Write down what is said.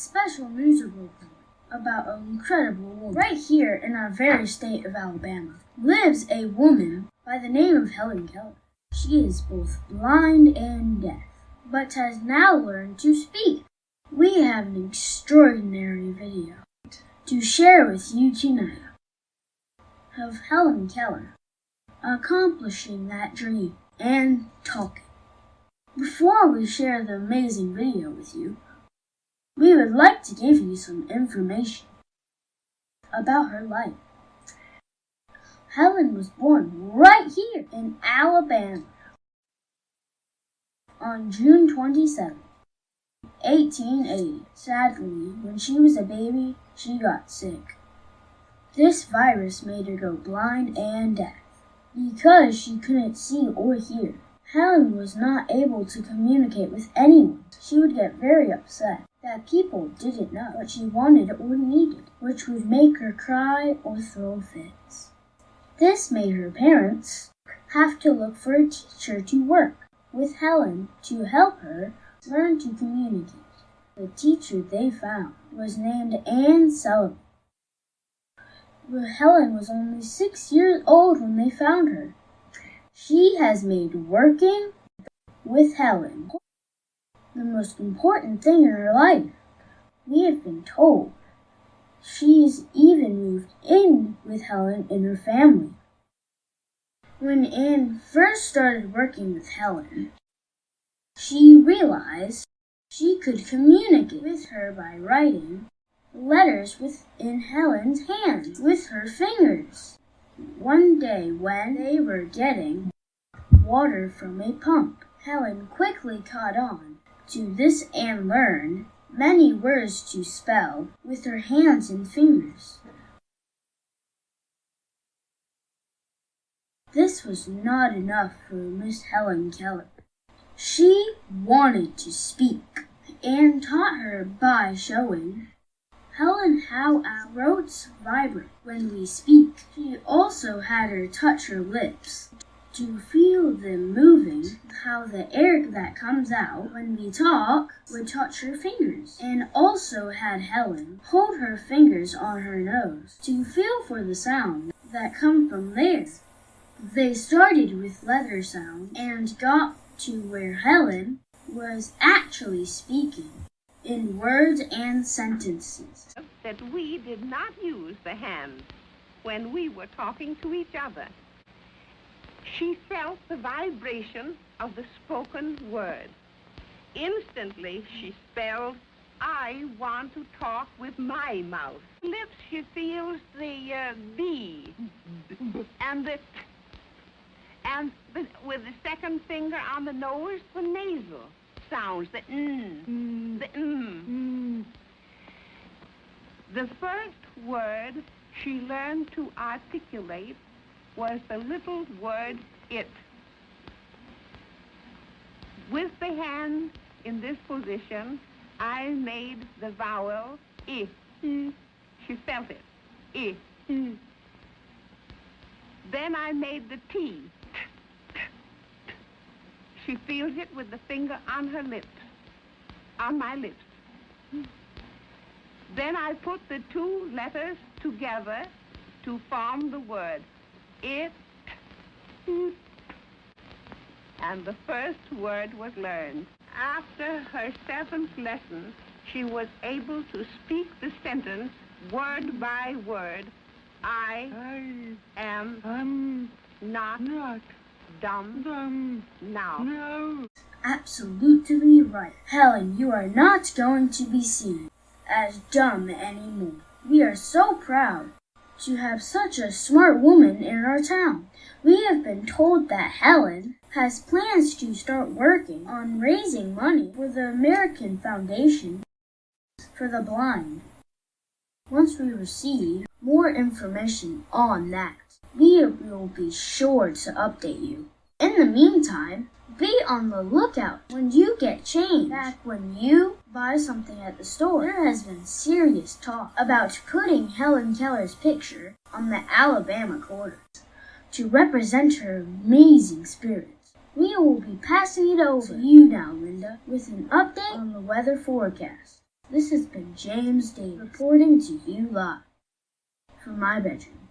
special news report about an incredible woman. Right here in our very state of Alabama lives a woman by the name of Helen Keller. She is both blind and deaf, but has now learned to speak. We have an extraordinary video to share with you tonight of Helen Keller accomplishing that dream and talking. Before we share the amazing video with you, we would like to give you some information about her life. Helen was born right here in Alabama on June 27, 1880. Sadly, when she was a baby, she got sick. This virus made her go blind and deaf. Because she couldn't see or hear, Helen was not able to communicate with anyone. She would get very upset that people didn't know what she wanted or needed, which would make her cry or throw fits. This made her parents have to look for a teacher to work with Helen to help her learn to communicate. The teacher they found was named Anne Sullivan. Helen was only 6 years old when they found her. She has made working with Helen the most important thing in her life. We have been told she's even moved in with Helen in her family. When Anne first started working with Helen, she realized she could communicate with her by writing letters within Helen's hands with her fingers. One day when they were getting water from a pump, Helen quickly caught on to this and learned many words to spell with her hands and fingers. This was not enough for Miss Helen Keller. She wanted to speak and taught her by showing Helen how our throats vibrate when we speak. She also had her touch her lips to feel them moving, how the air that comes out when we talk would touch her fingers, and also had Helen hold her fingers on her nose to feel for the sound that come from there. They started with letter sounds and got to where Helen was actually speaking in words and sentences. That we did not use the hands when we were talking to each other. She felt the vibration of the spoken word. Instantly, she spelled, "I want to talk with my mouth." Lips, she feels the B and the T, and with the second finger on the nose, the nasal sounds, the N, the M. The first word she learned to articulate was the little word "it." With the hand in this position, I made the vowel I. She felt it. I. Then I made the T. She feels it with the finger on her lips, on my lips. Then I put the two letters together to form the word it, and the first word was learned. After her 7th lesson, she was able to speak the sentence word by word. I am not dumb now. No. Absolutely right. Helen, you are not going to be seen as dumb anymore. We are so proud to have such a smart woman in our town. We have been told that Helen has plans to start working on raising money for the American Foundation for the Blind. Once we receive more information on that, we will be sure to update you. In the meantime, be on the lookout when you get change. Back when you buy something at the store, there has been serious talk about putting Helen Keller's picture on the Alabama quarters to represent her amazing spirit. We will be passing it over to you now, Linda, with an update on the weather forecast. This has been James Davis reporting to you live from my bedroom.